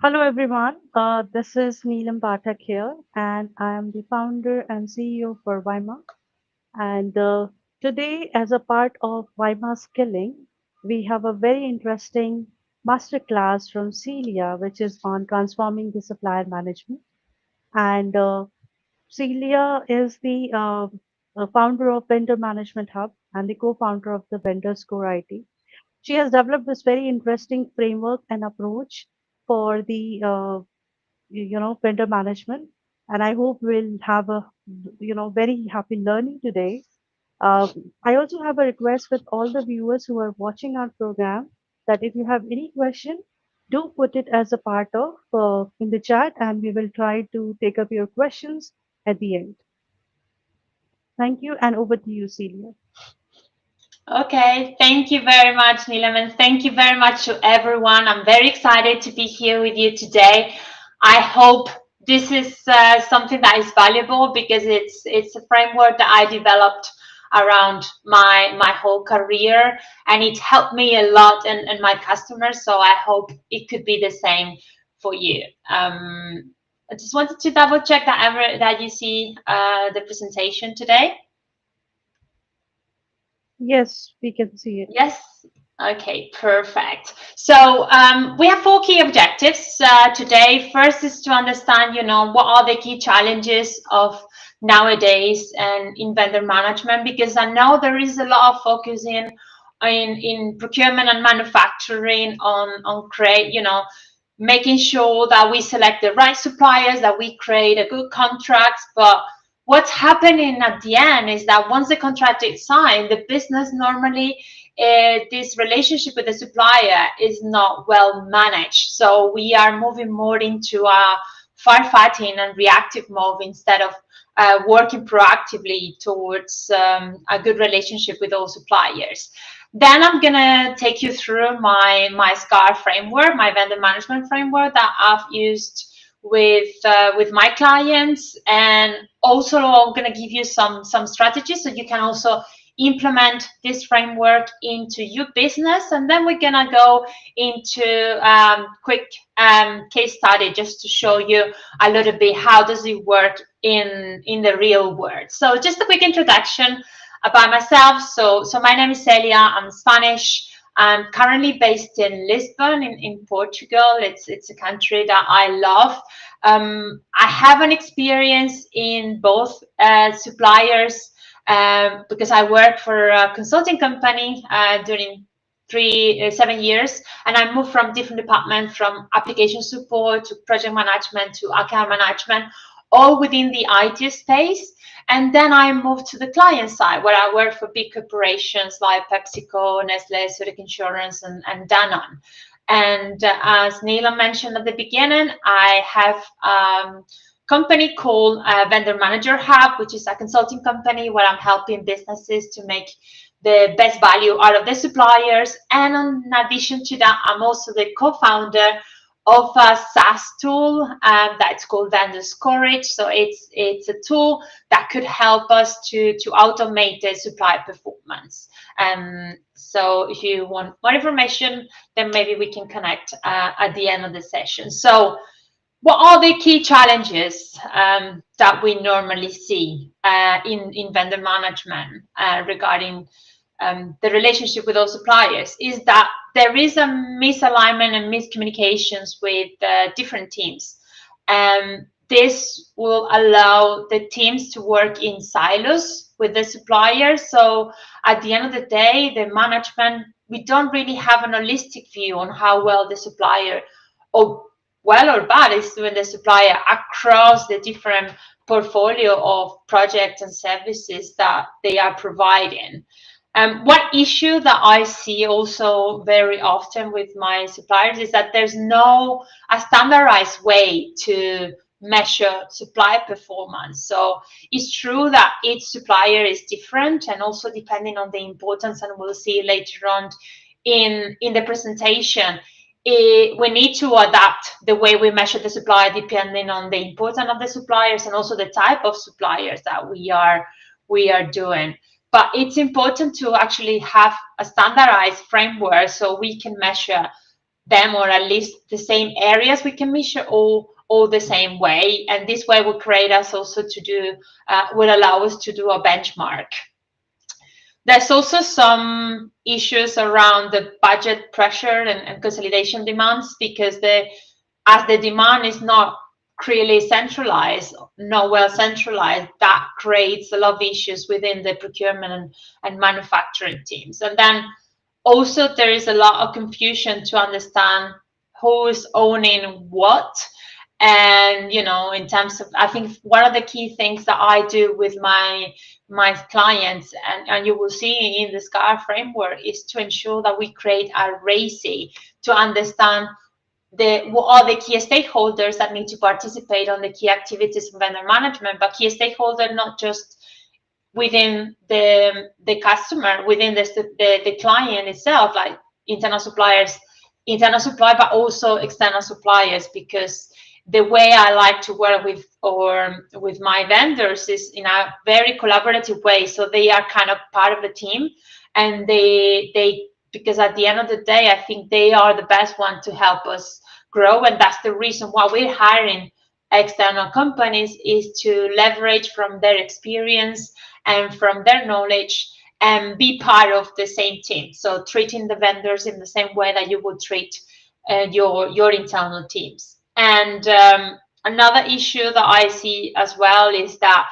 Hello everyone, this is Neelam Pathak here, and I am the founder and CEO for WIMA. And today, as a part of WIMA Skilling, we have a very interesting masterclass from Celia, which is on transforming the supplier management. And Celia is the founder of Vendor Management Hub and the co-founder of the Vendor Score IT. She has developed this very interesting framework and approach for the vendor management, and I hope we'll have a very happy learning today. uh, I also have a request with all the viewers who are watching our program, that if you have any question, do put it as a part of in the chat, and we will try to take up your questions at the end. Thank you, and over to you, Celia. Okay, thank you very much, Neelam, and thank you very much to everyone. I'm very excited to be here with you today. I hope this is something that is valuable because it's a framework that I developed around my whole career, and it helped me a lot and my customers. So I hope it could be the same for you. I just wanted to double check that you see the presentation today. Yes, we can see it. Yes. Okay, perfect. So we have four key objectives today. First is to understand, what are the key challenges of nowadays and in vendor management, because I know there is a lot of focus in procurement and manufacturing on create, making sure that we select the right suppliers, that we create a good contracts, but what's happening at the end is that once the contract is signed, the business normally this relationship with the supplier is not well managed. So we are moving more into a firefighting and reactive mode instead of working proactively towards a good relationship with all suppliers. Then I'm gonna take you through my SGAR framework, my vendor management framework that I've used with my clients, and also I'm going to give you some strategies so you can also implement this framework into your business. And then we're going to go into quick case study just to show you a little bit how does it work in the real world. So just a quick introduction about myself. So my name is Celia. I'm Spanish. I'm currently based in Lisbon, in Portugal. It's a country that I love. I have an experience in both suppliers because I worked for a consulting company during 7 years, and I moved from different departments, from application support to project management to account management, all within the IT space. And then I moved to the client side, where I work for big corporations like PepsiCo, Nestle, Zurich Insurance, and Danone. And as Neela mentioned at the beginning, I have company called Vendor Manager Hub, which is a consulting company where I'm helping businesses to make the best value out of the suppliers. And in addition to that, I'm also the co-founder of a SaaS tool that's called Vendor Storage. So it's a tool that could help us to automate the supply performance. So if you want more information, then maybe we can connect at the end of the session. So what are the key challenges that we normally see in vendor management regarding the relationship with those suppliers? Is that there is a misalignment and miscommunications with different teams. This will allow the teams to work in silos with the suppliers. So at the end of the day, the management, we don't really have an holistic view on how well the supplier, or well or bad, is doing the supplier across the different portfolio of projects and services that they are providing. One issue that I see also very often with my suppliers is that there's no a standardized way to measure supply performance. So it's true that each supplier is different, and also depending on the importance, and we'll see later on in the presentation, we need to adapt the way we measure the supplier depending on the importance of the suppliers and also the type of suppliers that we are doing. But it's important to actually have a standardized framework so we can measure them, or at least the same areas. We can measure all the same way, and this way will create us also to do will allow us to do a benchmark. There's also some issues around the budget pressure and consolidation demands, because as the demand is not clearly centralized, not well centralized, that creates a lot of issues within the procurement and manufacturing teams. And then also there is a lot of confusion to understand who is owning what. And in terms of, I think one of the key things that I do with my clients, and you will see in the SGAR framework, is to ensure that we create a RACI to understand what are the key stakeholders that need to participate on the key activities of vendor management, but key stakeholder not just within the customer, within the client itself, like internal suppliers, internal supply, but also external suppliers, because the way I like to work with my vendors is in a very collaborative way. So they are kind of part of the team, and they because at the end of the day, I think they are the best one to help us grow, and that's the reason why we're hiring external companies, is to leverage from their experience and from their knowledge and be part of the same team. So treating the vendors in the same way that you would treat your internal teams. And another issue that I see as well is that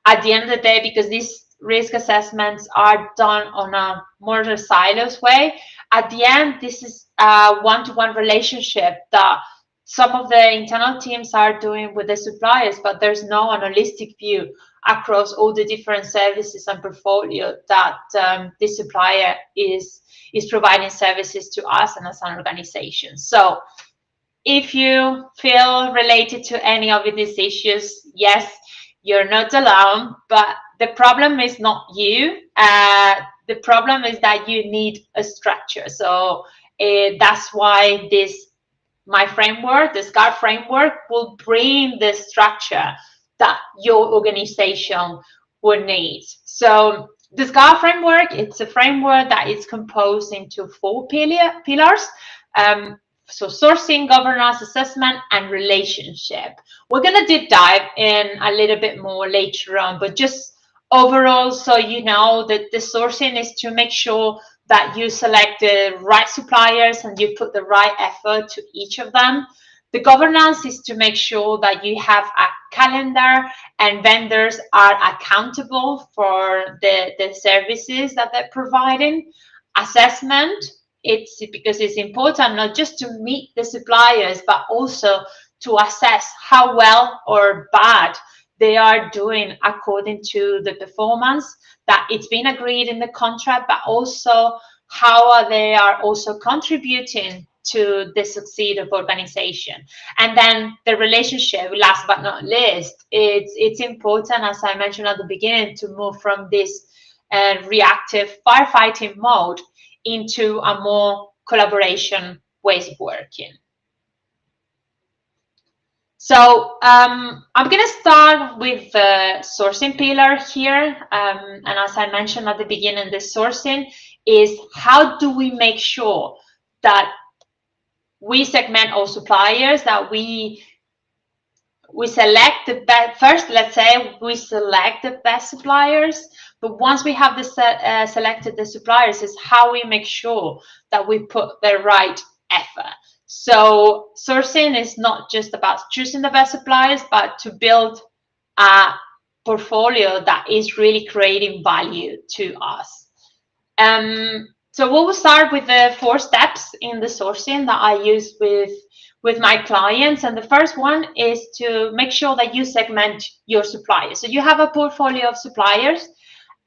at the end of the day, because these risk assessments are done on a more silos way, at the end, this is a one-to-one relationship that some of the internal teams are doing with the suppliers, but there's no holistic view across all the different services and portfolio that the supplier is providing services to us and as an organization. So if you feel related to any of these issues, yes, you're not alone, but the problem is not you. The problem is that you need a structure. So that's why my framework, the SGAR framework, will bring the structure that your organization will need. So the SGAR framework, it's a framework that is composed into 4 pillars. So sourcing, governance, assessment, and relationship. We're going to deep dive in a little bit more later on, but just overall, so you know that the sourcing is to make sure that you select the right suppliers and you put the right effort to each of them. The governance is to make sure that you have a calendar and vendors are accountable for the services that they're providing. Assessment, it's because it's important not just to meet the suppliers, but also to assess how well or bad they are doing according to the performance that it's been agreed in the contract, but also how they are also contributing to the succeed of organization. And then the relationship, last but not least, it's important, as I mentioned at the beginning, to move from this reactive firefighting mode into a more collaboration ways of working. So I'm going to start with the sourcing pillar here. And as I mentioned at the beginning, the sourcing is how do we make sure that we segment our suppliers, that we select the best. First, let's say we select the best suppliers. But once we have selected the suppliers, is how we make sure that we put the right effort. So sourcing is not just about choosing the best suppliers, but to build a portfolio that is really creating value to us. So we will start with the 4 steps in the sourcing that I use with my clients. And the first one is to make sure that you segment your suppliers. So you have a portfolio of suppliers,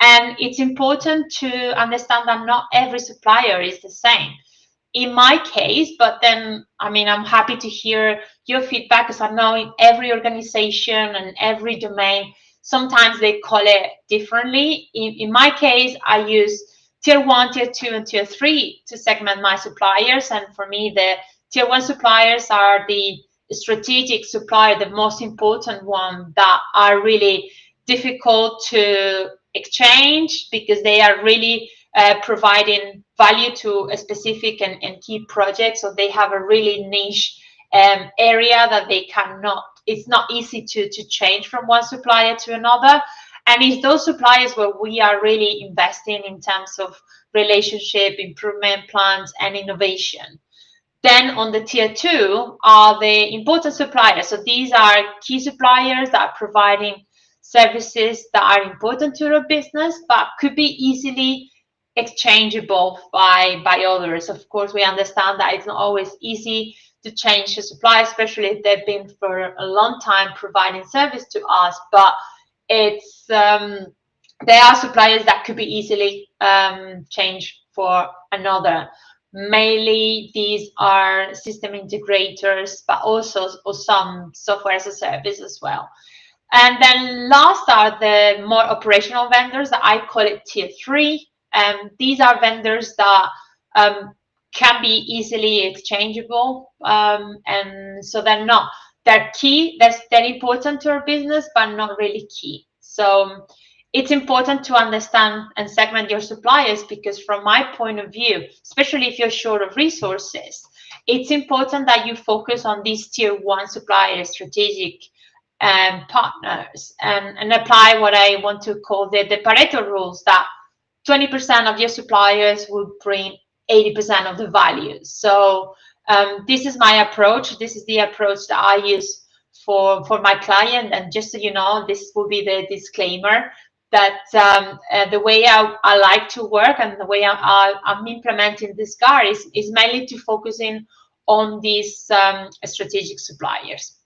and it's important to understand that not every supplier is the same. In my case, but then, I mean, I'm happy to hear your feedback, because I know in every organization and every domain, sometimes they call it differently. In my case, I use tier 1, tier 2, and tier 3 to segment my suppliers. And for me, the tier 1 suppliers are the strategic supplier, the most important one, that are really difficult to exchange because they are really providing value to a specific and key project, so they have a really niche area that they cannot, it's not easy to change from one supplier to another. And it's those suppliers where we are really investing in terms of relationship, improvement plans, and innovation. Then on the tier two are the important suppliers. So these are key suppliers that are providing services that are important to your business, but could be easily exchangeable by others. Of course, we understand that it's not always easy to change a supplier, especially if they've been for a long time providing service to us. But it's there are suppliers that could be easily changed for another. Mainly, these are system integrators, but also or some software as a service as well. And then last are the more operational vendors that I call it tier three. These are vendors that can be easily exchangeable, and so they're key. They're important to our business, but not really key. So it's important to understand and segment your suppliers, because from my point of view, especially if you're short of resources, it's important that you focus on these tier one suppliers, strategic partners, and apply what I want to call the Pareto rules, that 20% of your suppliers will bring 80% of the value. So this is my approach. This is the approach that I use for my client. And just so you know, this will be the disclaimer that the way I like to work and the way I'm implementing this SGAR is mainly to focusing on these strategic suppliers.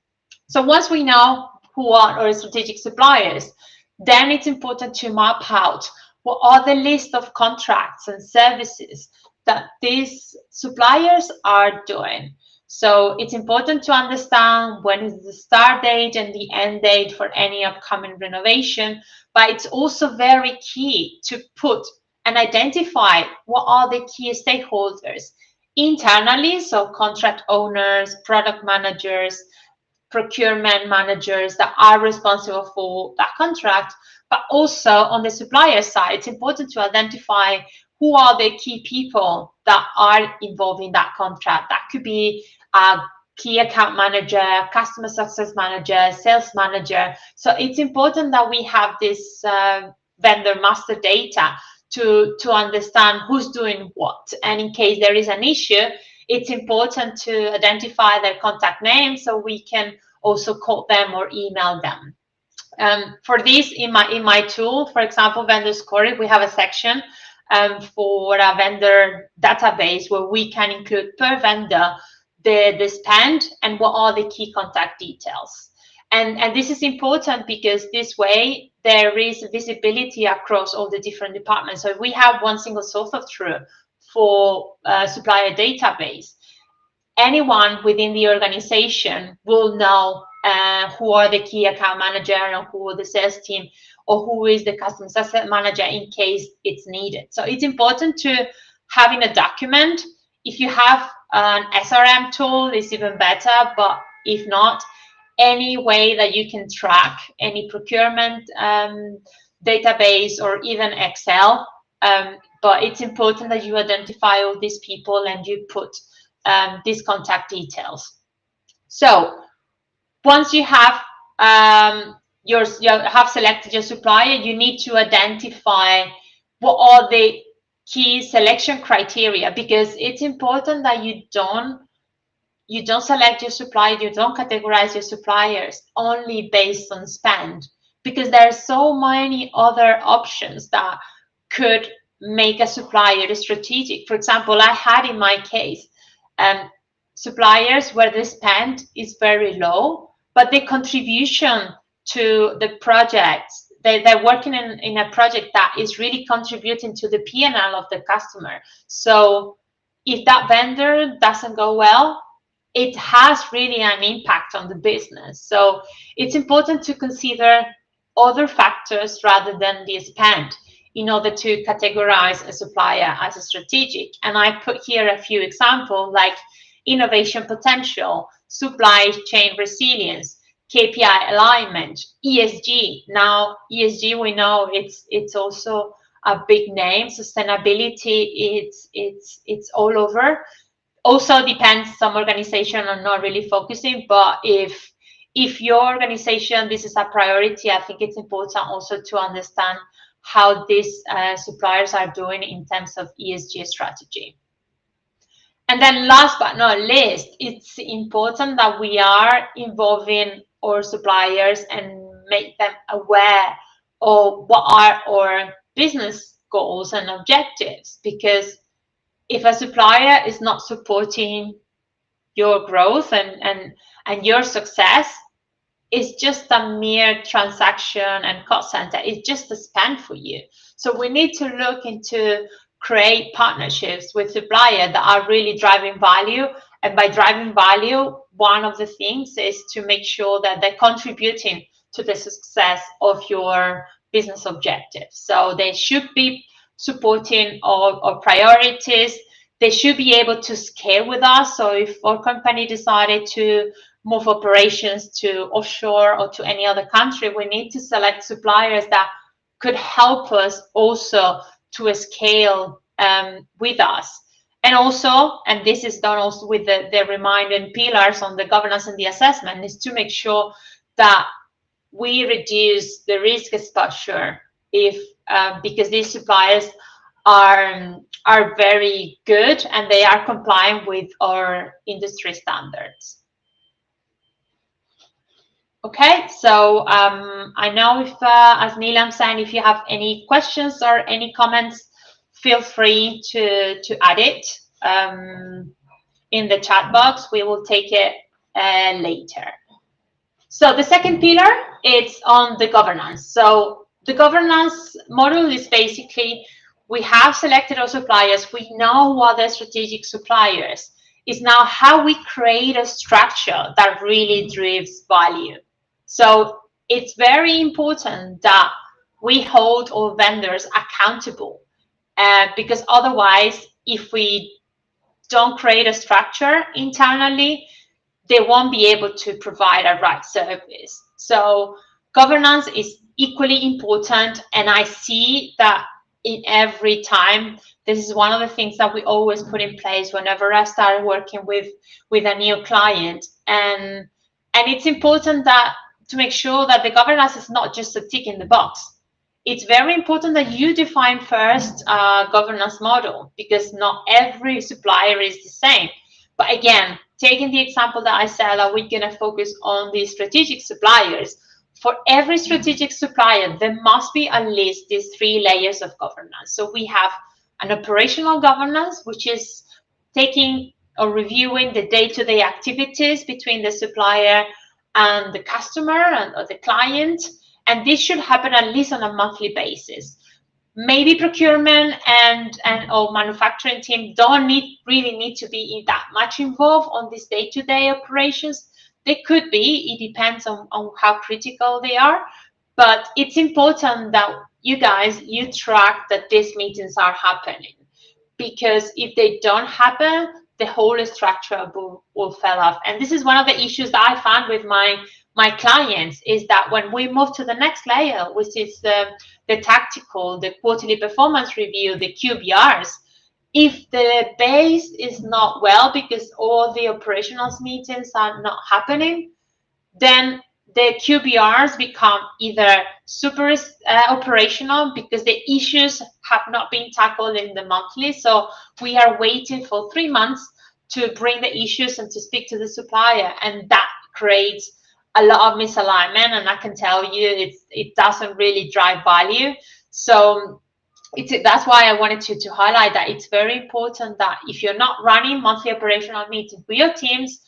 So once we know who are our strategic suppliers, then it's important to map out what are the list of contracts and services that these suppliers are doing. So it's important to understand when is the start date and the end date for any upcoming renovation, but it's also very key to put and identify what are the key stakeholders internally, so contract owners, product managers, procurement managers that are responsible for that contract. But also on the supplier side, it's important to identify who are the key people that are involved in that contract. That could be a key account manager, customer success manager, sales manager. So it's important that we have this vendor master data to understand who's doing what. And in case there is an issue, it's important to identify their contact name so we can also call them or email them. For this, in my tool, for example, vendor scoring, we have a section for a vendor database where we can include per vendor the spend and what are the key contact details. And this is important because this way there is visibility across all the different departments. So if we have one single source of truth for supplier database, anyone within the organization will know who are the key account manager and who are the sales team or who is the customer success manager in case it's needed. So it's important to having a document. If you have an SRM tool, it's even better, but if not, any way that you can track any procurement database or even Excel, but it's important that you identify all these people and you put these contact details. So once you have you have selected your supplier, you need to identify what are the key selection criteria, because it's important that you don't select your supplier, you don't categorize your suppliers only based on spend, because there are so many other options that could make a supplier strategic. For example, I had in my case suppliers where the spend is very low, but the contribution to the project, they're working in a project that is really contributing to the P&L of the customer. So if that vendor doesn't go well, it has really an impact on the business. So it's important to consider other factors rather than the spend in order to categorize a supplier as a strategic. And I put here a few examples like innovation potential, supply chain resilience, KPI alignment, ESG. Now, ESG, we know it's also a big name. Sustainability, it's all over. Also depends, some organizations are not really focusing, but if your organization, this is a priority, I think it's important also to understand how these suppliers are doing in terms of ESG strategy. And then last but not least, it's important that we are involving our suppliers and make them aware of what are our business goals and objectives. Because if a supplier is not supporting your growth and your success, it's just a mere transaction and cost center. It's just a spend for you. So we need to look into create partnerships with suppliers that are really driving value. And by driving value, one of the things is to make sure that they're contributing to the success of your business objectives. So they should be supporting our priorities. They should be able to scale with us. So if our company decided to move operations to offshore or to any other country, we need to select suppliers that could help us also to scale with us. And also, and this is done also with the remaining pillars on the governance and the assessment, is to make sure that we reduce the risk exposure if because these suppliers are very good and they are complying with our industry standards. Okay, so I know if, as Neelam said, if you have any questions or any comments, feel free to add it in the chat box. We will take it later. So the second pillar, it's on the governance. So the governance model is basically, we have selected our suppliers. We know what the strategic suppliers is. Now how we create a structure that really drives value. So it's very important that we hold our vendors accountable because otherwise, if we don't create a structure internally, they won't be able to provide a right service. So governance is equally important, and I see that in every time. This is one of the things that we always put in place whenever I start working with a new client, and it's important that to make sure that the governance is not just a tick in the box. It's very important that you define first a governance model, because not every supplier is the same. But again, taking the example that I said, that we're going to focus on the strategic suppliers. For every strategic supplier, there must be at least these 3 layers of governance. So we have an operational governance, which is taking or reviewing the day-to-day activities between the supplier and the customer or the client. And this should happen at least on a monthly basis. Maybe procurement and or manufacturing team don't really need to be that much involved on these day-to-day operations. They could be, it depends on how critical they are. But it's important that you track that these meetings are happening. Because if they don't happen, the whole structure will fall off. And this is one of the issues that I found with my clients, is that when we move to the next layer, which is the tactical, the quarterly performance review, the QBRs, if the base is not well because all the operational meetings are not happening, then the QBRs become either super operational because the issues have not been tackled in the monthly. So we are waiting for 3 months to bring the issues and to speak to the supplier. And that creates a lot of misalignment. And I can tell you it doesn't really drive value. So that's why I wanted to highlight that it's very important that if you're not running monthly operational meetings with your teams,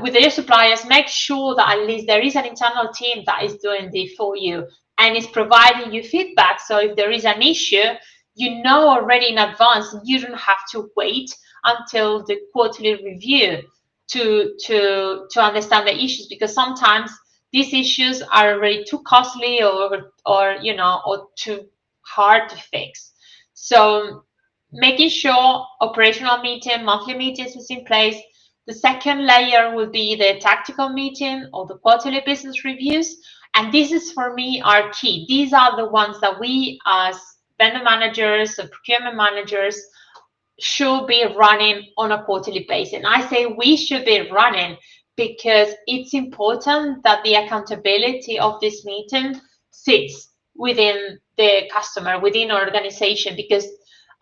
with your suppliers, make sure that at least there is an internal team that is doing this for you and is providing you feedback. So if there is an issue, you know already in advance, you don't have to wait until the quarterly review to understand the issues, because sometimes these issues are already too costly or too hard to fix. So making sure operational meeting, monthly meetings is in place. The second layer will be the tactical meeting or the quarterly business reviews. And this is, for me, are key. These are the ones that we as vendor managers or procurement managers should be running on a quarterly basis. And I say we should be running because it's important that the accountability of this meeting sits within the customer, within our organization, because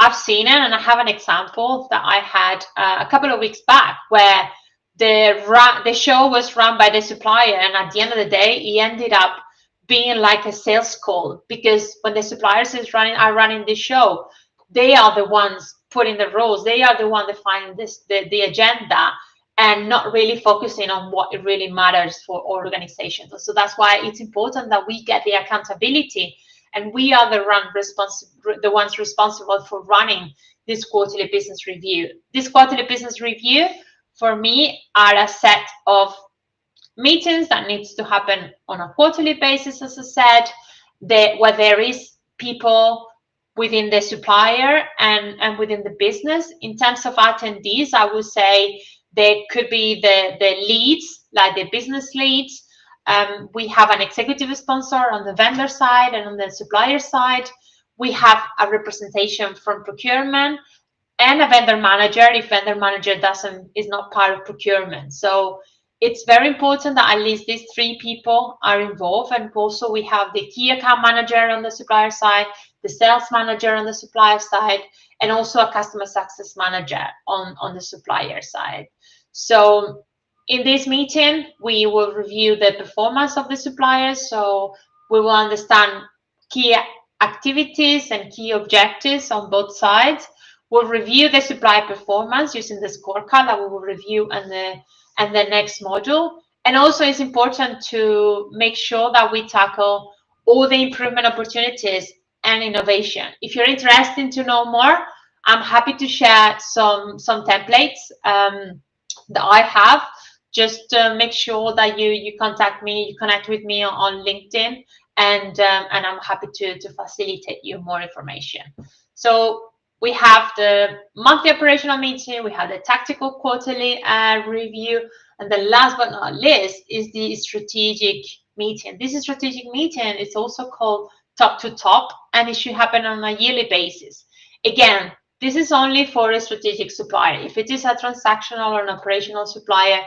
I've seen it, and I have an example that I had a couple of weeks back where the show was run by the supplier, and at the end of the day, it ended up being like a sales call, because when the suppliers are running the show, they are the ones putting the rules, they are the one defining the agenda, and not really focusing on what it really matters for organizations. So that's why it's important that we get the accountability, and we are the ones responsible for running this quarterly business review. This quarterly business review, for me, are a set of meetings that needs to happen on a quarterly basis, as I said, where there is people within the supplier and within the business. In terms of attendees, I would say there could be the leads, like the business leads. We have an executive sponsor on the vendor side, and on the supplier side, we have a representation from procurement and a vendor manager if vendor manager is not part of procurement. So it's very important that at least these three people are involved. And also we have the key account manager on the supplier side, the sales manager on the supplier side, and also a customer success manager on the supplier side. So in this meeting, we will review the performance of the suppliers. So we will understand key activities and key objectives on both sides. We'll review the supplier performance using the scorecard that we will review in the next module. And also it's important to make sure that we tackle all the improvement opportunities and innovation. If you're interested to know more, I'm happy to share some templates that I have. Just make sure that you contact me, you connect with me on LinkedIn, and I'm happy to facilitate you more information. So we have the monthly operational meeting, we have the tactical quarterly review, and the last but not least is the strategic meeting. This strategic meeting is also called top to top, and it should happen on a yearly basis. Again, this is only for a strategic supplier. If it is a transactional or an operational supplier,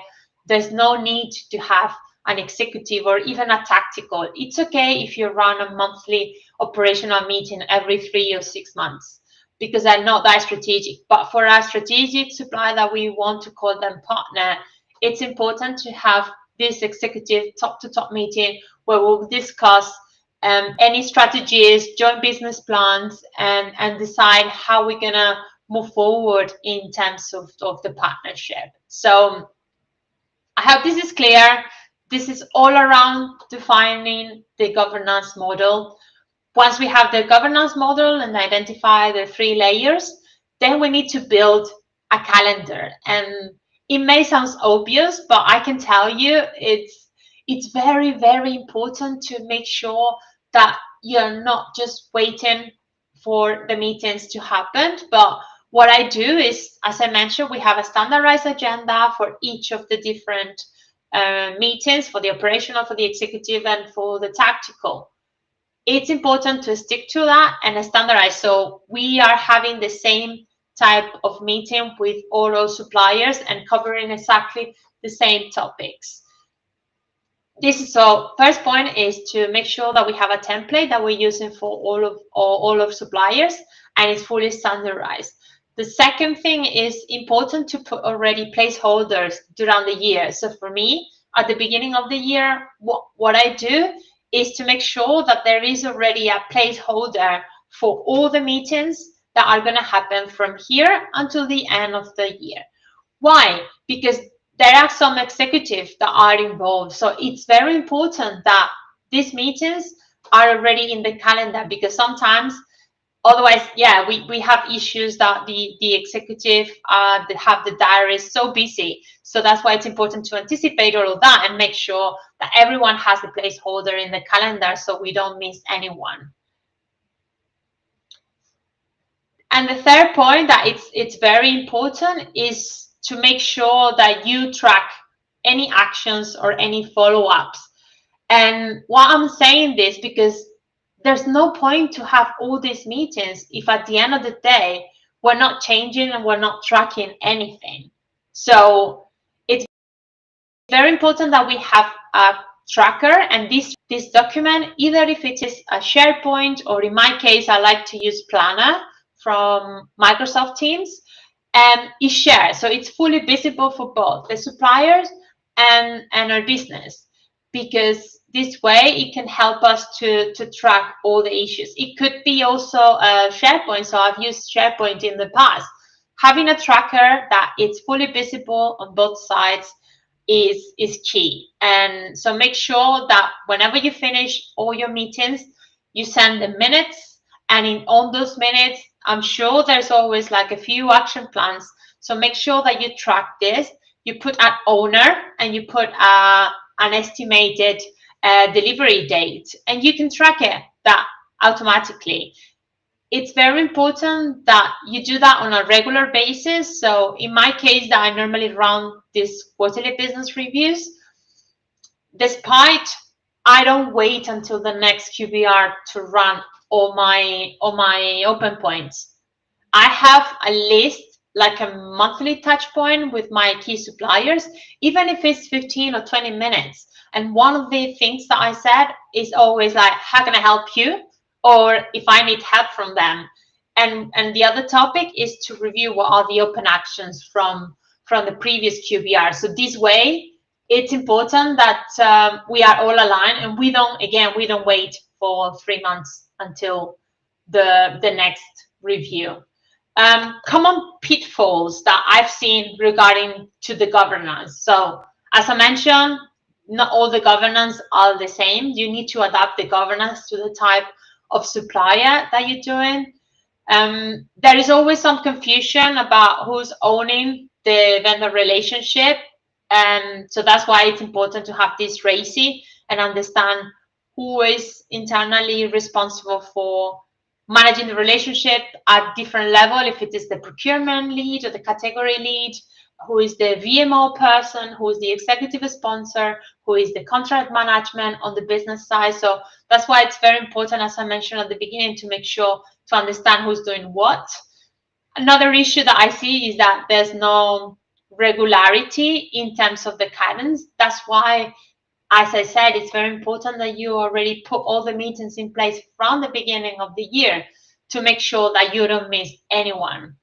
there's no need to have an executive or even a tactical. It's okay if you run a monthly operational meeting every 3 or 6 months, because they're not that strategic. But for a strategic supplier that we want to call them partner, it's important to have this executive top-to-top meeting where we'll discuss any strategies, joint business plans, and decide how we're going to move forward in terms of the partnership. So I hope this is clear. This is all around defining the governance model. Once we have the governance model and identify the 3 layers, then we need to build a calendar. And it may sound obvious, but I can tell you it's very, very important to make sure that you're not just waiting for the meetings to happen. But what I do is, as I mentioned, we have a standardized agenda for each of the different meetings, for the operational, for the executive, and for the tactical. It's important to stick to that and standardize. So we are having the same type of meeting with all our suppliers and covering exactly the same topics. So first point is to make sure that we have a template that we're using for all of suppliers, and it's fully standardized. The second thing is important to put already placeholders throughout the year. So for me, at the beginning of the year, what I do is to make sure that there is already a placeholder for all the meetings that are going to happen from here until the end of the year. Why? Because there are some executives that are involved. So it's very important that these meetings are already in the calendar, because sometimes, otherwise, yeah, we have issues that the executive have the diaries so busy. So that's why it's important to anticipate all of that and make sure that everyone has a placeholder in the calendar so we don't miss anyone. And the third point that it's very important is to make sure that you track any actions or any follow-ups. And why I'm saying this, because there's no point to have all these meetings if at the end of the day we're not changing and we're not tracking anything. So it's very important that we have a tracker, and this document, either if it is a SharePoint, or in my case I like to use Planner from Microsoft Teams, and is shared, so it's fully visible for both the suppliers and our business, because this way it can help us to track all the issues. It could be also a SharePoint, so I've used SharePoint in the past. Having a tracker that it's fully visible on both sides is key. And so make sure that whenever you finish all your meetings, you send the minutes, and on those minutes, I'm sure there's always like a few action plans. So make sure that you track this. You put an owner, and you put an estimated delivery date, and you can track it that automatically. It's very important that you do that on a regular basis. So in my case, that I normally run these quarterly business reviews, despite I don't wait until the next QBR to run all my open points. I have a list, like a monthly touch point with my key suppliers, even if it's 15 or 20 minutes. And one of the things that I said is always like, how can I help you? Or if I need help from them. And the other topic is to review what are the open actions from the previous QBR. So this way, it's important that we are all aligned, and we don't wait for 3 months until the next review. Common pitfalls that I've seen regarding to the governance. So as I mentioned, not all the governance are the same. You need to adapt the governance to the type of supplier that you're doing. There is always some confusion about who's owning the vendor relationship. And so that's why it's important to have this RACI and understand who is internally responsible for managing the relationship at different level, if it is the procurement lead or the category lead, who is the VMO person, who is the executive sponsor, who is the contract management on the business side. So that's why it's very important, as I mentioned at the beginning, to make sure to understand who's doing what. Another issue that I see is that there's no regularity in terms of the cadence. That's why, as I said, it's very important that you already put all the meetings in place from the beginning of the year to make sure that you don't miss anyone.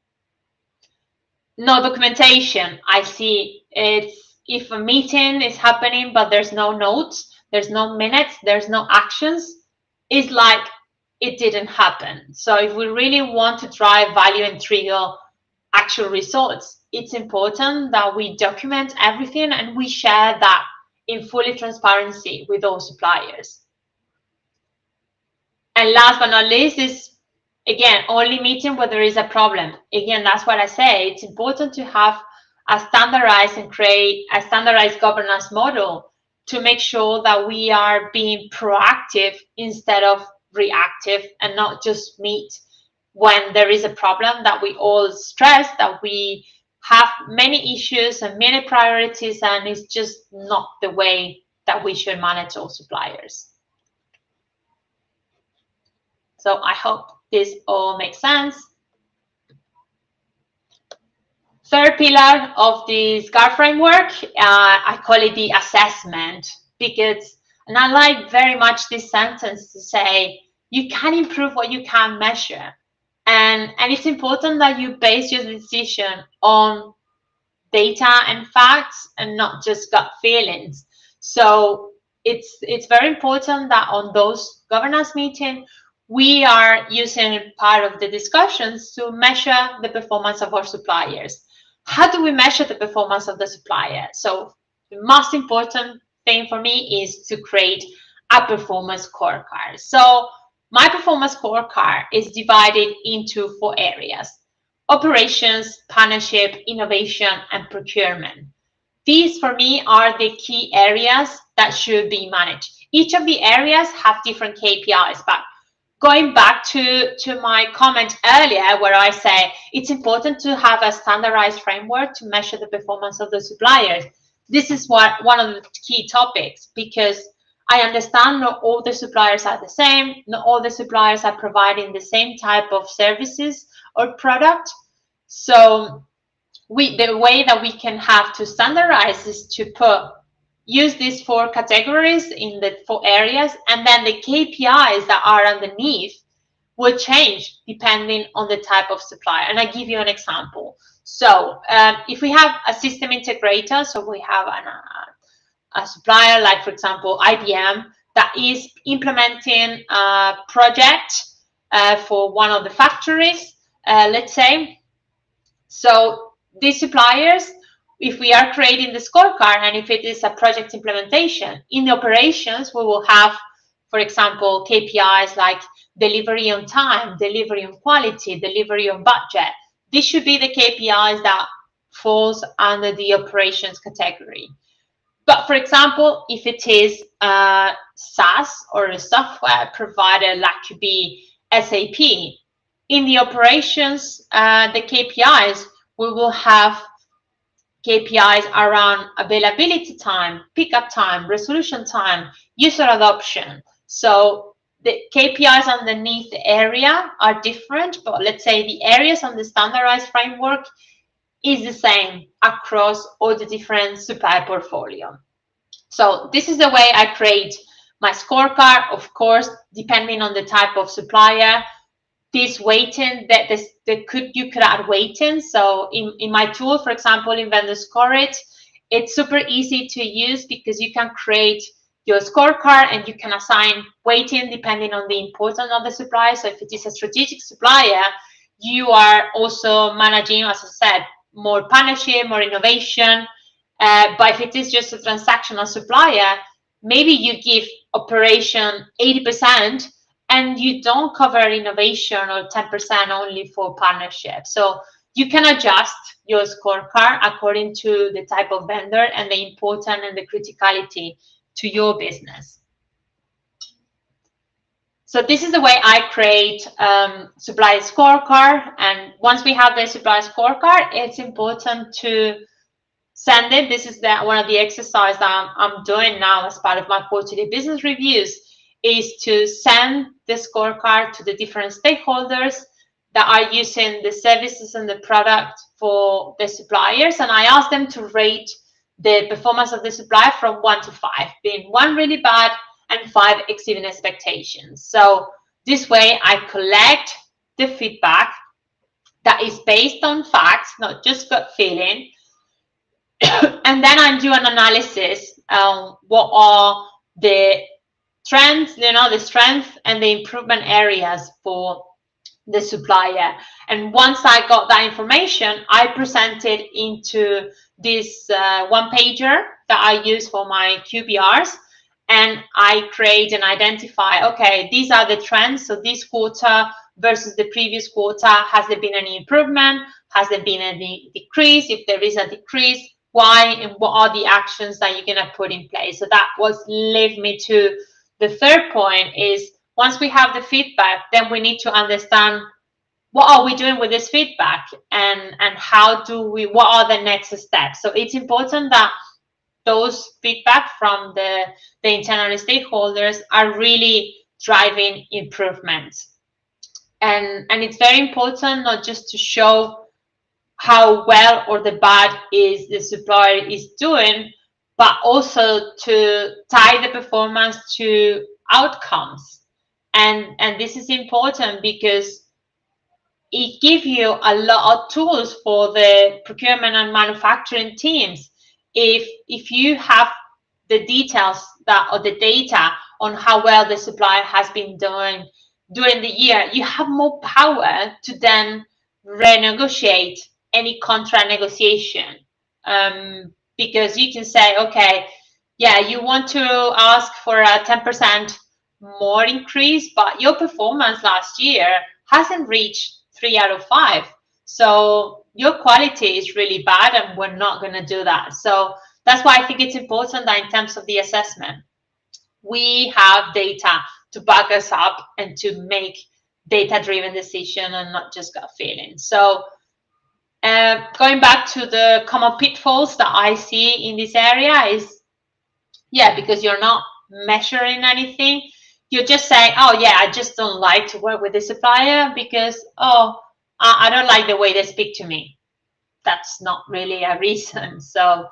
No documentation. I see it's if a meeting is happening, but there's no notes, there's no minutes, there's no actions, it's like it didn't happen. So if we really want to drive value and trigger actual results, it's important that we document everything and we share that in fully transparency with all suppliers. And last but not least is, again, only meeting where there is a problem. Again, that's what I say. It's important to have a standardized and create a standardized governance model to make sure that we are being proactive instead of reactive, and not just meet when there is a problem, that we all stress that we have many issues and many priorities, and it's just not the way that we should manage all suppliers. So I hope this all makes sense. Third pillar of the SGAR framework, I call it the assessment, because, and I like very much this sentence to say, you can improve what you can measure. And it's important that you base your decision on data and facts and not just gut feelings. So it's very important that on those governance meetings, we are using part of the discussions to measure the performance of our suppliers. How do we measure the performance of the supplier? So the most important thing for me is to create a performance scorecard. So my performance scorecard is divided into 4 areas: operations, partnership, innovation, and procurement. These, for me, are the key areas that should be managed. Each of the areas have different KPIs, but going back to my comment earlier, where I say it's important to have a standardized framework to measure the performance of the suppliers. This is one of the key topics, because I understand not all the suppliers are the same, not all the suppliers are providing the same type of services or product. So the way that we can have to standardize is to use these 4 categories in the 4 areas, and then the KPIs that are underneath will change depending on the type of supplier. And I give you an example. So if we have a system integrator, so we have a supplier like, for example, IBM, that is implementing a project for one of the factories, let's say. So these suppliers, if we are creating the scorecard and if it is a project implementation, in the operations, we will have, for example, KPIs like delivery on time, delivery on quality, delivery on budget. This should be the KPIs that falls under the operations category. But for example, if it is a SaaS or a software provider like to be SAP, in the operations, the KPIs, we will have KPIs around availability time, pickup time, resolution time, user adoption. So the KPIs underneath the area are different, but let's say the areas on the standardized framework is the same across all the different supplier portfolio. So this is the way I create my scorecard. Of course, depending on the type of supplier, this weighting that you could add weighting. So in my tool, for example, in Vendor Score It, it's super easy to use because you can create your scorecard and you can assign weighting depending on the importance of the supplier. So if it is a strategic supplier, you are also managing, as I said, more partnership, more innovation. But if it is just a transactional supplier, maybe you give operation 80% and you don't cover innovation or 10% only for partnership. So you can adjust your scorecard according to the type of vendor and the importance and the criticality to your business. So this is the way I create supplier scorecard. And once we have the supplier scorecard, it's important to send it. This is one of the exercises that I'm doing now as part of my quarterly business reviews, is to send the scorecard to the different stakeholders that are using the services and the product for the suppliers. And I ask them to rate the performance of the supplier from 1 to 5, being 1 really bad and 5 exceeding expectations. So this way I collect the feedback that is based on facts, not just gut feeling. And then I do an analysis on what are the trends, the strength and the improvement areas for the supplier. And once I got that information, I present it into this one-pager that I use for my QBRs. And I create and identify, okay, these are the trends. So this quarter versus the previous quarter, has there been any improvement? Has there been any decrease? If there is a decrease, why? And what are the actions that you're going to put in place? So that led me to the third point is, once we have the feedback, then we need to understand what are we doing with this feedback and what are the next steps. So it's important that those feedback from the internal stakeholders are really driving improvements. And it's very important not just to show how well or the bad is the supplier is doing, but also to tie the performance to outcomes. And this is important because it gives you a lot of tools for the procurement and manufacturing teams. If you have the details or the data on how well the supplier has been doing during the year, you have more power to then renegotiate any contract negotiation. Because you can say, okay, yeah, you want to ask for a 10% more increase, but your performance last year hasn't reached 3 out of 5. So your quality is really bad and we're not going to do that. So that's why I think it's important that in terms of the assessment, we have data to back us up and to make data-driven decision and not just gut feeling. So going back to the common pitfalls that I see in this area is, yeah, because you're not measuring anything. You're just saying, oh yeah, I just don't like to work with the supplier because, oh, I don't like the way they speak to me. That's not really a reason. So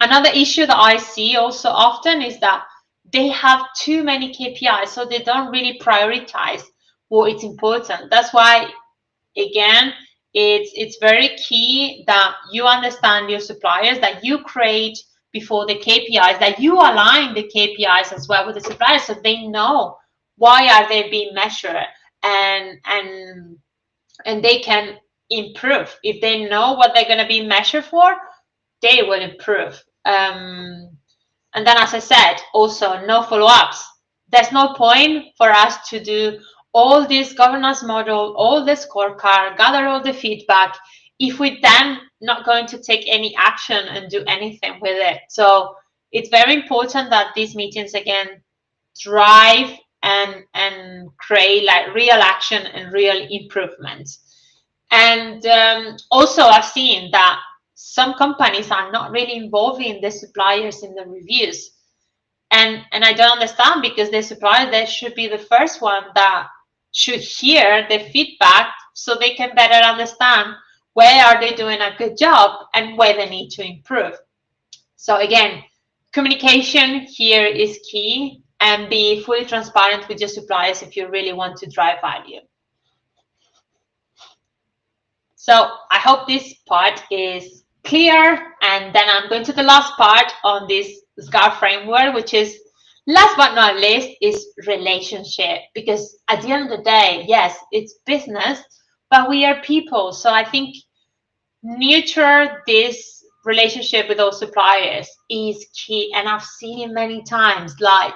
another issue that I see also often is that they have too many KPIs, so they don't really prioritize what is important. That's why, again, it's very key that you understand your suppliers, that you create before the KPIs, that you align the KPIs as well with the suppliers, so they know why are they being measured, and they can improve. If they know what they're going to be measured for, they will improve. And then, as I said, also no follow-ups. There's no point for us to do all this governance model, all the scorecard, gather all the feedback, if we then not going to take any action and do anything with it. So it's very important that these meetings again drive and create like real action and real improvements. And also, I've seen that some companies are not really involving the suppliers in the reviews, and I don't understand, because the supplier, they should be the first one that should hear the feedback so they can better understand where are they doing a good job and where they need to improve. So again, communication here is key, and be fully transparent with your suppliers if you really want to drive value. So I hope this part is clear. And then I'm going to the last part on this SGAR framework, which is, last but not least, is relationship. Because at the end of the day, yes, it's business, but we are people. So I think nurture this relationship with those suppliers is key. And I've seen it many times, like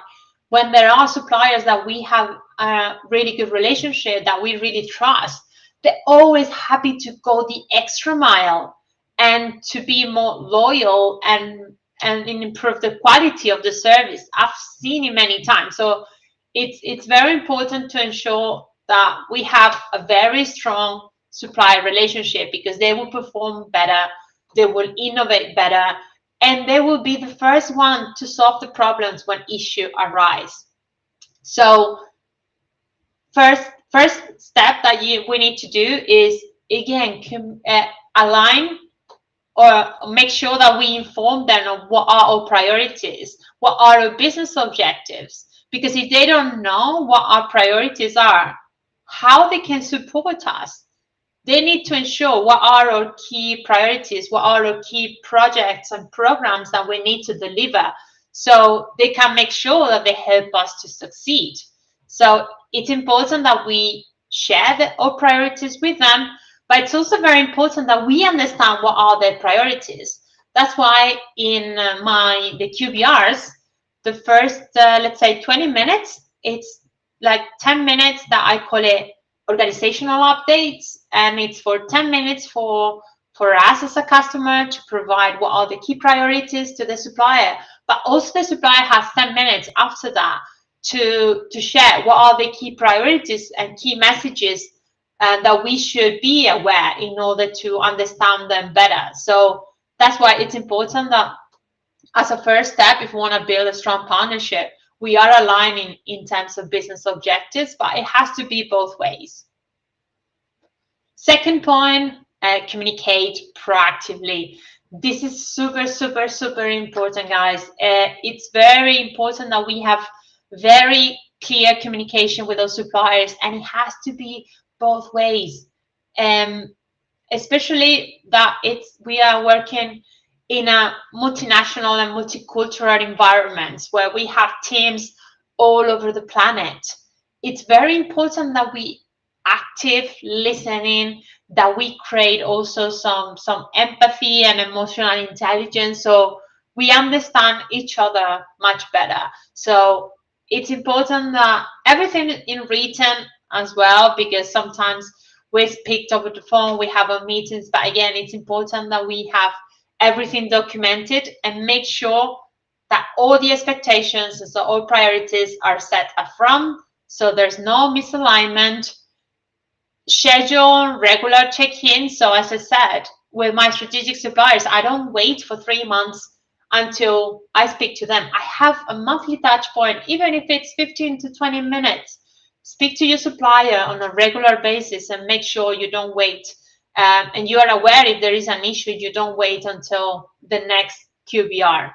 when there are suppliers that we have a really good relationship, that we really trust, they're always happy to go the extra mile and to be more loyal and improve the quality of the service. I've seen it many times. So it's very important to ensure that we have a very strong supplier relationship, because they will perform better, they will innovate better, and they will be the first one to solve the problems when issues arise. So first step that we need to do is, again, align or make sure that we inform them of what are our priorities, what are our business objectives. Because if they don't know what our priorities are, how they can support us, they need to ensure what are our key priorities, what are our key projects and programs that we need to deliver, so they can make sure that they help us to succeed. So it's important that we share our priorities with them, but it's also very important that we understand what are their priorities. That's why in the QBRs, the first, let's say 20 minutes, it's like 10 minutes that I call it organizational updates, and it's for 10 minutes for us as a customer to provide what are the key priorities to the supplier, but also the supplier has 10 minutes after that to share what are the key priorities and key messages that we should be aware in order to understand them better. So that's why it's important that as a first step, if we want to build a strong partnership, we are aligning in terms of business objectives, but it has to be both ways. Second point, communicate proactively. This is super, super, super important, guys. It's very important that we have very clear communication with our suppliers, and it has to be both ways. Especially that we are working in a multinational and multicultural environments where we have teams all over the planet. It's very important that we active listening, that we create also some empathy and emotional intelligence, so we understand each other much better. So it's important that everything in written as well, because sometimes we speak over the phone, we have our meetings, but again, it's important that we have everything documented and make sure that all the expectations and so all priorities are set upfront, so there's no misalignment. Schedule regular check-ins. So as I said, with my strategic suppliers, I don't wait for 3 months until I speak to them. I have a monthly touch point, even if it's 15 to 20 minutes. Speak to your supplier on a regular basis and make sure you don't wait. And you are aware if there is an issue, you don't wait until the next QBR.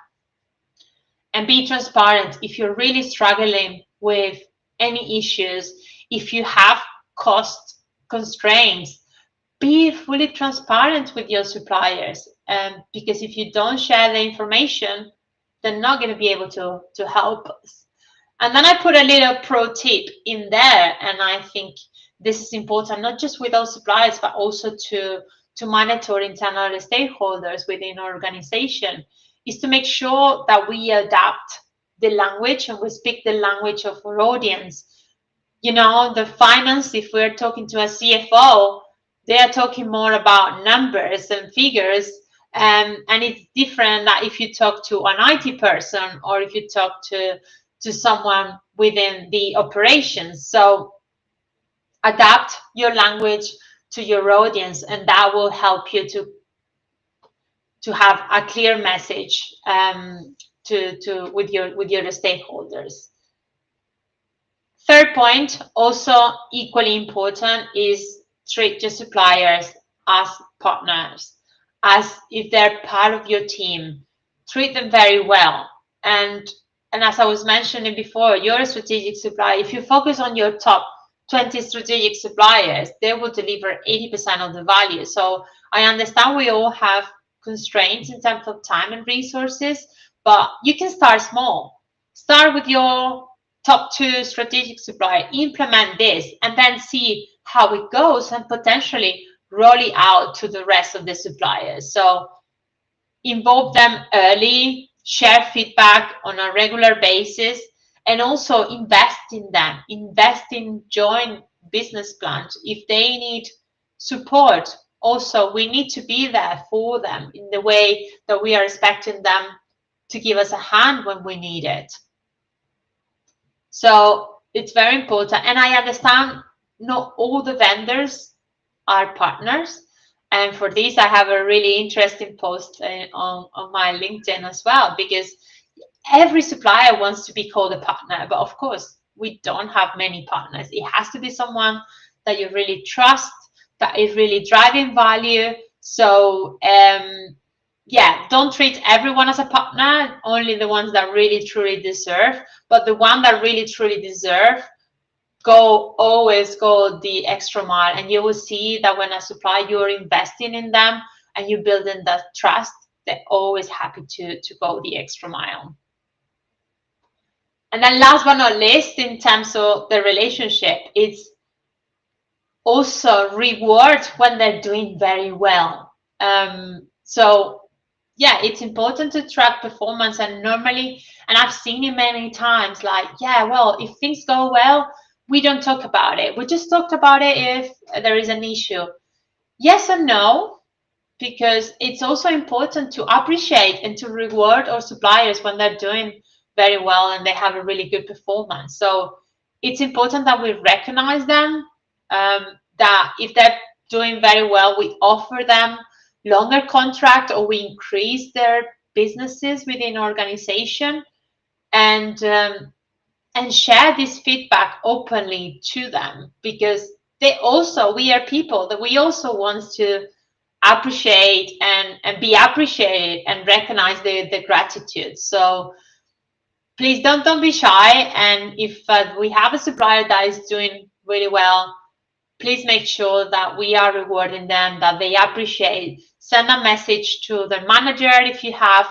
And be transparent if you're really struggling with any issues, if you have cost constraints, be fully transparent with your suppliers, because if you don't share the information, they're not going to be able to help us. And then I put a little pro tip in there, and I think this is important not just with our suppliers, but also to monitor internal stakeholders within our organization, is to make sure that we adapt the language and we speak the language of our audience. You know, the finance, if we're talking to a CFO, they are talking more about numbers and figures. And it's different that if you talk to an IT person or if you talk to someone within the operations. So adapt your language to your audience, and that will help you to have a clear message to with your stakeholders. Third point, also equally important, is treat your suppliers as partners, as if they're part of your team. Treat them very well. And as I was mentioning before, you're a strategic supplier. If you focus on your top 20 strategic suppliers, they will deliver 80% of the value. So I understand we all have constraints in terms of time and resources, but you can start small. Start with your top 2 strategic supplier, implement this, and then see how it goes and potentially roll it out to the rest of the suppliers. So involve them early, share feedback on a regular basis, and also invest in them, invest in joint business plans. If they need support, also we need to be there for them in the way that we are expecting them to give us a hand when we need it. So it's very important. And I understand not all the vendors are partners. And for this, I have a really interesting post on my LinkedIn as well, because every supplier wants to be called a partner. But of course, we don't have many partners. It has to be someone that you really trust, that is really driving value. So yeah, don't treat everyone as a partner, only the ones that really truly deserve. But the one that really truly deserve, always go the extra mile, and you will see that when a supplier, you're investing in them and you're building that trust, they're always happy to go the extra mile. And then last but not least, in terms of the relationship, it's also reward when they're doing very well. So yeah, it's important to track performance, and normally, and I've seen it many times, like, yeah, well, if things go well, we don't talk about it. We just talked about it if there is an issue. Yes and no, because it's also important to appreciate and to reward our suppliers when they're doing very well and they have a really good performance. So it's important that we recognize them, that if they're doing very well, we offer them longer contract or we increase their businesses within organization, and share this feedback openly to them, because we are people that we also want to appreciate and be appreciated and recognize the gratitude. So please don't be shy, and if we have a supplier that is doing really well, please make sure that we are rewarding them, that they appreciate. Send a message to the manager if you have,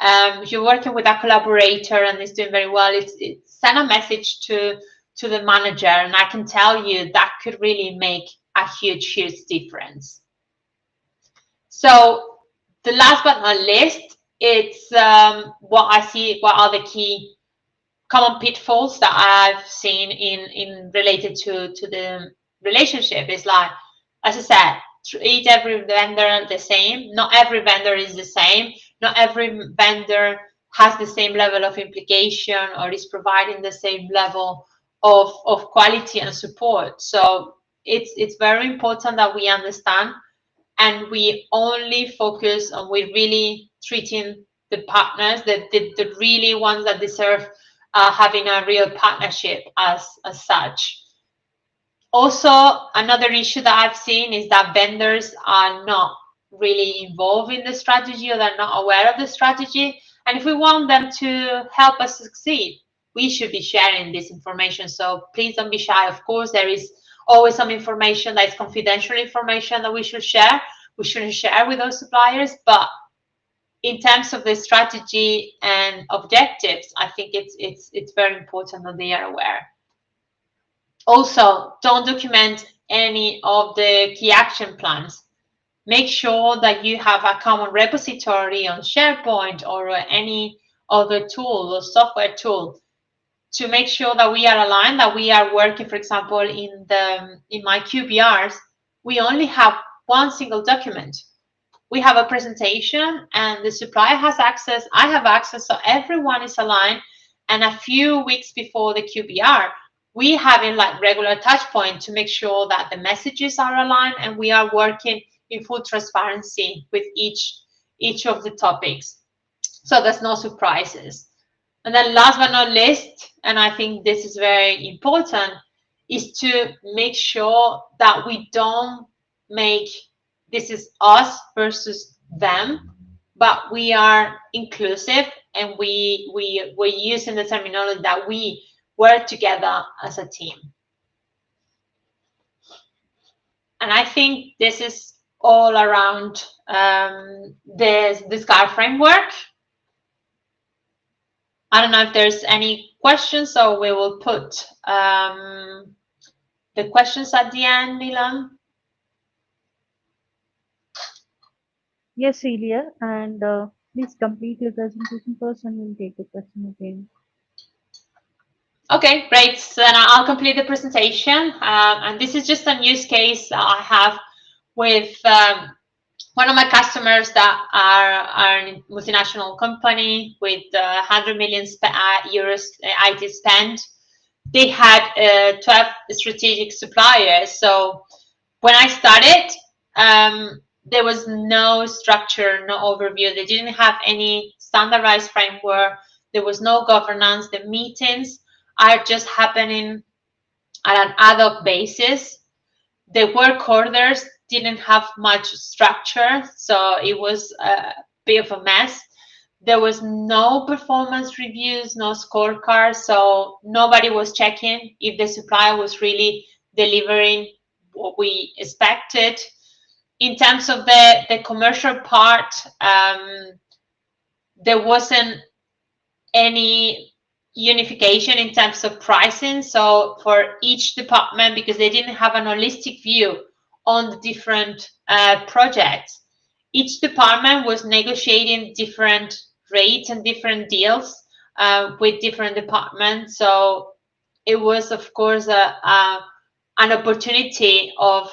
if you're working with a collaborator and is doing very well, send a message to the manager, and I can tell you that could really make a huge difference. So the last but not least, it's what are the key common pitfalls that I've seen in related to the relationship. Is like, as I said, treat every vendor the same. Not every vendor is the same. Not every vendor has the same level of implication or is providing the same level of quality and support. So it's very important that we understand, and we only focus on, we're really treating the partners, the really ones that deserve having a real partnership as such. Also, another issue that I've seen is that vendors are not really involved in the strategy, or they're not aware of the strategy. And if we want them to help us succeed, we should be sharing this information. So please don't be shy. Of course, there is always some information that is confidential information that we should share. We shouldn't share with those suppliers. But in terms of the strategy and objectives, I think it's very important that they are aware. Also, don't document any of the key action plans. Make sure that you have a common repository on SharePoint or any other tool or software tool to make sure that we are aligned, that we are working. For example, in my QBRs, we only have one single document. We have a presentation and the supplier has access, I have access, so everyone is aligned. And a few weeks before the QBR, we having like regular touch point to make sure that the messages are aligned and we are working in full transparency with each of the topics, so there's no surprises. And then last but not least, and I think this is very important, is to make sure that we don't make this is us versus them, but we are inclusive, and we're using the terminology that we work together as a team. And I think this is all around the SGAR framework. I don't know if there's any questions, so we will put the questions at the end, Milan. Yes, Celia, and please complete your presentation first and we'll take the question again. Okay, great. So then I'll complete the presentation. And this is just a use case I have with one of my customers that are a multinational company with 100 million euros IT spend. They had 12 strategic suppliers. So when I started, there was no structure, no overview. They didn't have any standardized framework. There was no governance. The meetings are just happening at an ad hoc basis. The work orders didn't have much structure, so it was a bit of a mess. There was no performance reviews, no scorecard, so nobody was checking if the supplier was really delivering what we expected. In terms of the commercial part, there wasn't any unification in terms of pricing. So for each department, because they didn't have an holistic view on the different projects, each department was negotiating different rates and different deals with different departments. So it was, of course, an opportunity of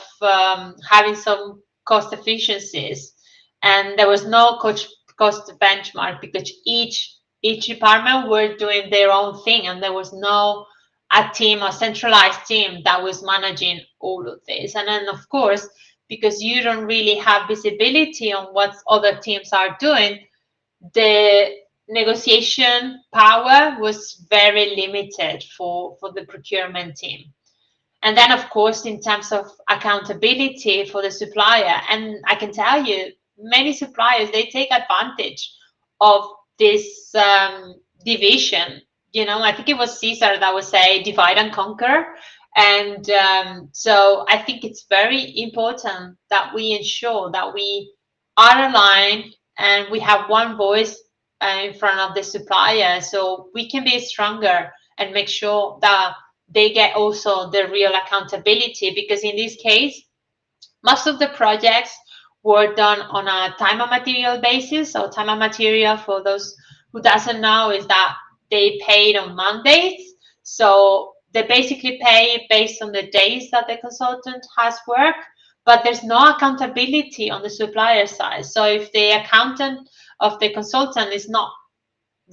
having some cost efficiencies, and there was no cost benchmark because each department were doing their own thing, and there was no a centralized team that was managing all of this. And then, of course, because you don't really have visibility on what other teams are doing, the negotiation power was very limited for the procurement team. And then, of course, in terms of accountability for the supplier, and I can tell you, many suppliers, they take advantage of this division. You know, I think it was Caesar that would say divide and conquer. And so I think it's very important that we ensure that we are aligned and we have one voice in front of the supplier, so we can be stronger and make sure that they get also the real accountability. Because in this case, most of the projects were done on a time and material basis. So time and material, for those who doesn't know, is that they paid on Mondays. So they basically pay based on the days that the consultant has worked, but there's no accountability on the supplier side. So if the accountant of the consultant is not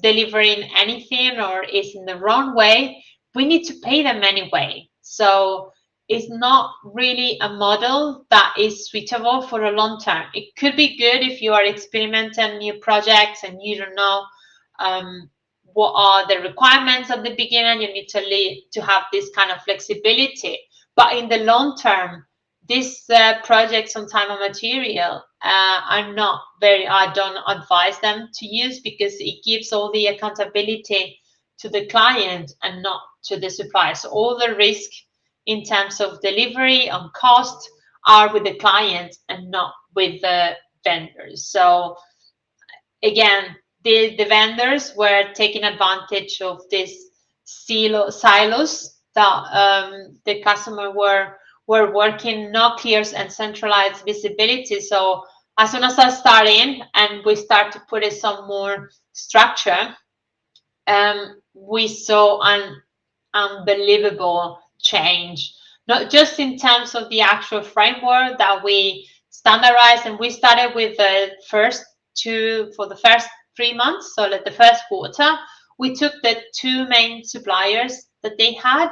delivering anything or is in the wrong way, we need to pay them anyway. So is not really a model that is suitable for a long term. It could be good if you are experimenting new projects and you don't know what are the requirements at the beginning. You need to have this kind of flexibility. But in the long term, these projects on time and material are not very, I don't advise them to use, because it gives all the accountability to the client and not to the supplier. So all the risk in terms of delivery and cost are with the client and not with the vendors. So again, the vendors were taking advantage of these silos that the customer were working, no clear and centralized visibility. So as soon as I start in and we start to put in some more structure, we saw an unbelievable change, not just in terms of the actual framework that we standardized, and we started with the first two for the first 3 months. So like the first quarter, we took the two main suppliers that they had,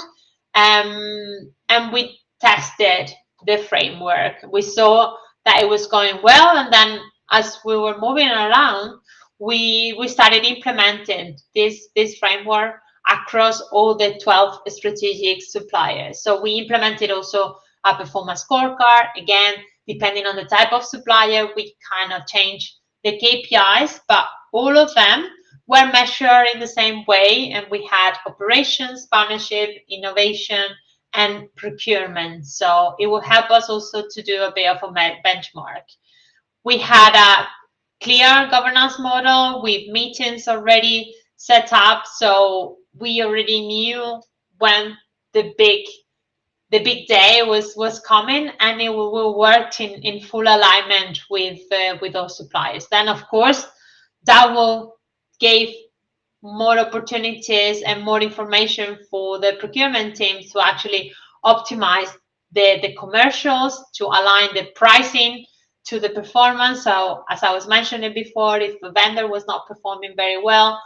and we tested the framework. We saw that it was going well, and then as we were moving around, we started implementing this framework across all the 12 strategic suppliers. So we implemented also a performance scorecard. Again, depending on the type of supplier, we kind of change the KPIs, but all of them were measured in the same way. And we had operations, partnership, innovation, and procurement. So it will help us also to do a bit of a benchmark. We had a clear governance model with meetings already set up, so we already knew when the big day was coming, and it will work in full alignment with those suppliers. Then of course that will give more opportunities and more information for the procurement teams to actually optimize the commercials, to align the pricing to the performance. So as I was mentioning before, if a vendor was not performing very well,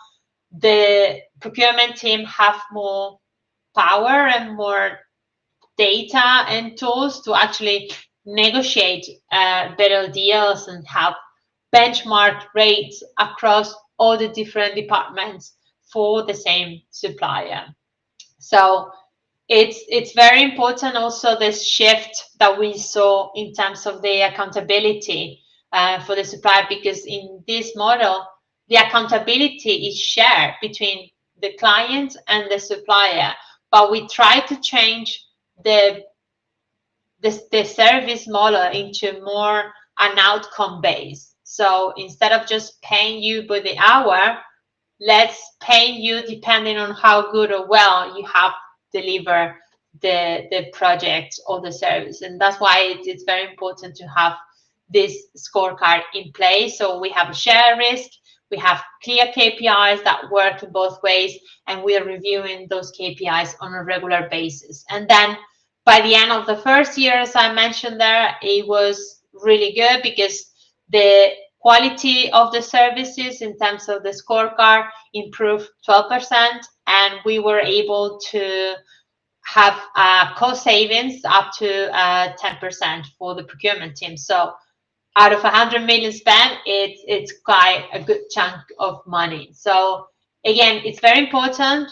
the procurement team have more power and more data and tools to actually negotiate better deals and have benchmark rates across all the different departments for the same supplier. So it's very important also this shift that we saw in terms of the accountability for the supplier, because in this model, the accountability is shared between the client and the supplier, but we try to change the service model into more an outcome base. So instead of just paying you by the hour, let's pay you depending on how good or well you have delivered the project or the service. And that's why it's very important to have this scorecard in place. So we have a share risk, we have clear KPIs that work in both ways, and we are reviewing those KPIs on a regular basis. And then by the end of the first year, as I mentioned there, it was really good because the quality of the services in terms of the scorecard improved 12%, and we were able to have cost savings up to 10% for the procurement team. So out of 100 million spent, it's quite a good chunk of money. So again, it's very important.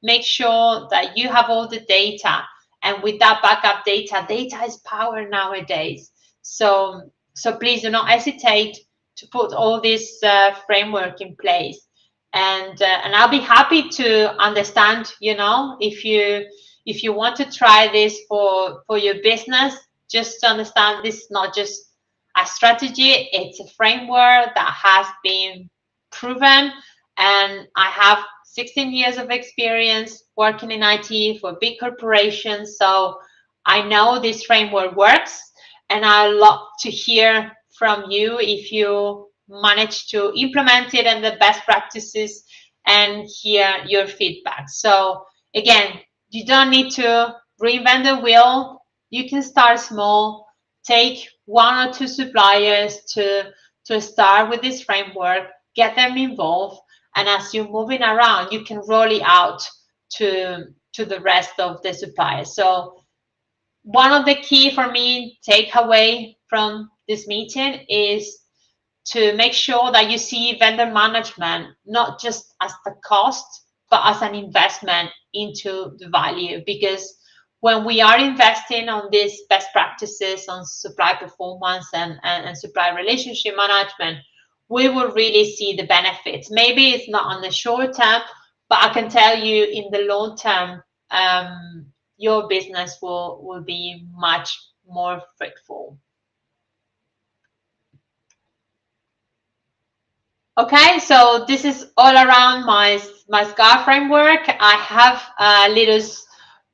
Make sure that you have all the data, and with that backup data is power nowadays. So please do not hesitate to put all this framework in place, and I'll be happy to understand. If you want to try this for your business, just to understand this is not just a strategy, it's a framework that has been proven. And I have 16 years of experience working in IT for big corporations, so I know this framework works, and I love to hear from you if you manage to implement it and the best practices, and hear your feedback. So again, you don't need to reinvent the wheel. You can start small, take one or two suppliers to start with this framework, get them involved, and as you're moving around, you can roll it out to the rest of the suppliers. So one of the key for me takeaway from this meeting is to make sure that you see vendor management not just as the cost, but as an investment into the value. Because when we are investing on these best practices on supply performance and supply relationship management, we will really see the benefits. Maybe it's not on the short term, but I can tell you in the long term, your business will be much more fruitful. Okay, so this is all around my SGAR framework. I have a little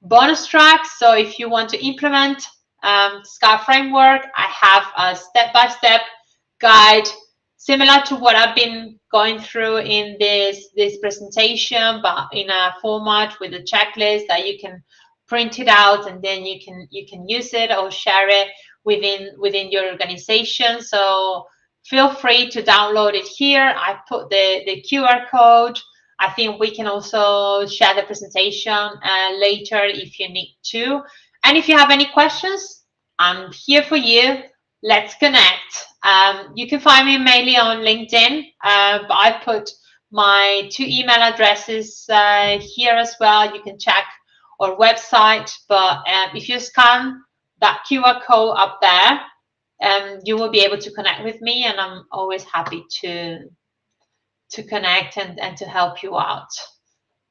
bonus track. So if you want to implement SGAR framework, I have a step-by-step guide similar to what I've been going through in this presentation, but in a format with a checklist that you can print it out and then you can use it or share it within your organization. So feel free to download it here. I put the QR code. I think we can also share the presentation later if you need to. And if you have any questions, I'm here for you. Let's connect. You can find me mainly on LinkedIn, but I put my 2 email addresses here as well. You can check our website, but if you scan that QR code up there, you will be able to connect with me, and I'm always happy to connect and to help you out.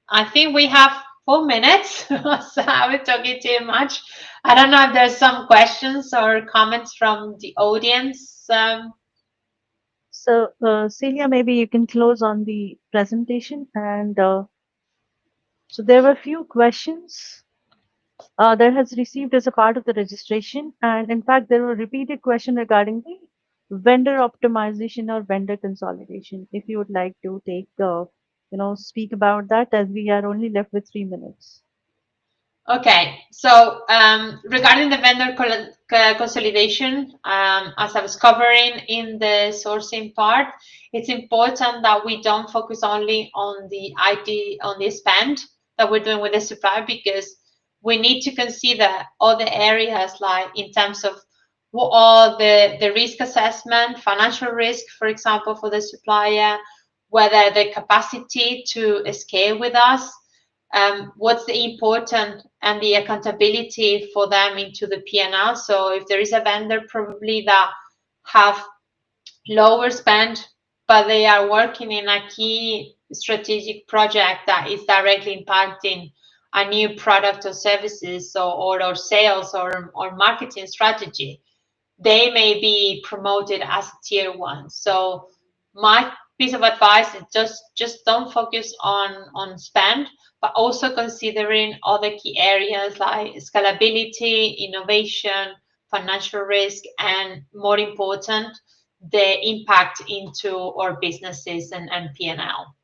I think we have 4 minutes, so I was talking too much. I don't know if there's some questions or comments from the audience. So, Celia, maybe you can close on the presentation. And so there were a few questions that has received as a part of the registration. And in fact, there were repeated questions regarding the vendor optimization or vendor consolidation. If you would like to take, speak about that, as we are only left with 3 minutes. Okay, so regarding the vendor consolidation, as I was covering in the sourcing part, it's important that we don't focus only on the IT, on the spend that we're doing with the supplier, because we need to consider other areas, like in terms of what are the risk assessment, financial risk, for example, for the supplier, whether the capacity to scale with us, what's the important and the accountability for them into the P&L. So if there is a vendor probably that have lower spend, but they are working in a key strategic project that is directly impacting a new product or services, or sales or marketing strategy, they may be promoted as a tier one. So my piece of advice is just don't focus on spend, but also considering other key areas like scalability, innovation, financial risk, and more important, the impact into our businesses and P&L.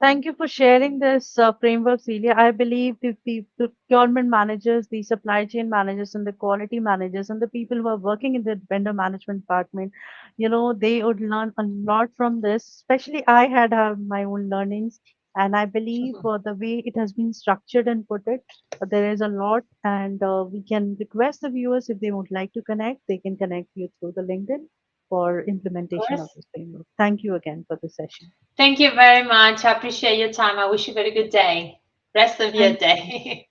Thank you for sharing this framework, Celia. I believe the procurement managers, the supply chain managers, and the quality managers, and the people who are working in the vendor management department, they would learn a lot from this. Especially, I had my own learnings, and I believe the way it has been structured and put it, there is a lot. And we can request the viewers if they would like to connect, they can connect you through the LinkedIn for Of implementation of course. this framework. Thank you again for the session. Thank you very much. I appreciate your time. I wish you a very good day. Rest of your Thank you. day.